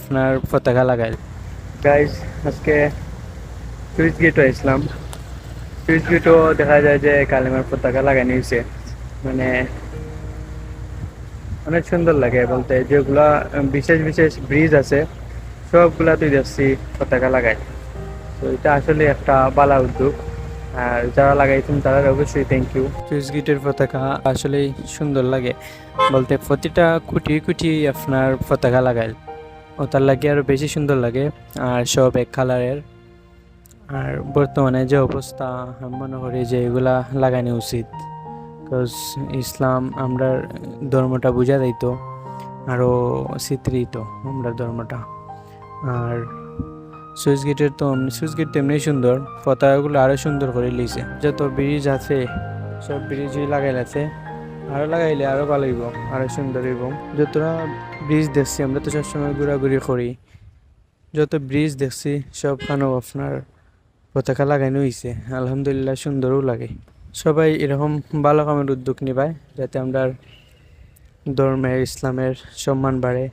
আপনার পতাকা লাগাই। গাইজ আজকে সুইচ গেটও আসলাম। সুইচ গেটও দেখা যায় যে কালেমার পতাকা লাগানো হয়েছে, মানে অনেক সুন্দর লাগে। বলতে যেগুলা বিশেষ বিশেষ ব্রিজ আছে সবগুলা তুই দেখছি পতাকা লাগাই। তো এটা আসলে একটা বালা উদ্যোগ, আর যারা লাগাইছেন তারা অবশ্যই থ্যাংক ইউ। সুইচ গেটের পতাকা আসলেই সুন্দর লাগে। বলতে প্রতিটা কুটি কুটি আপনার পতাকা লাগাই, ওটার লাগে আরো বেশি সুন্দর লাগে। আর সব এক কালারের। আর বর্তমানে যে অবস্থা, আমি মনে করি যে এগুলা লাগানো উচিত। বিকজ ইসলাম আমরা ধর্মটা বুঝা দিত, আরও চিত্রিত আমরা ধর্মটা। আর সুইচ গেটের তো সুইচ গেট তেমনি সুন্দর, পতাকাগুলো আরও সুন্দর করে লিছে। যত ব্রিজ আছে সব ব্রিজই লাগাইলাছে, আরও লাগাইলে আরও ভালো হইব, আরও সুন্দর হইব। যতটা ব্রিজ দেখছি, আমরা তো সবসময় ঘোরাঘুরি করি, যত ব্রিজ দেখছি সবখানেও আপনার পতাকা লাগানো হয়েছে। আলহামদুলিল্লাহ সুন্দরও লাগে। সবাই এরকম ভালো কামের উদ্যোগ নিবায় যাতে আমরা ধর্মের ইসলামের সম্মান বাড়ে।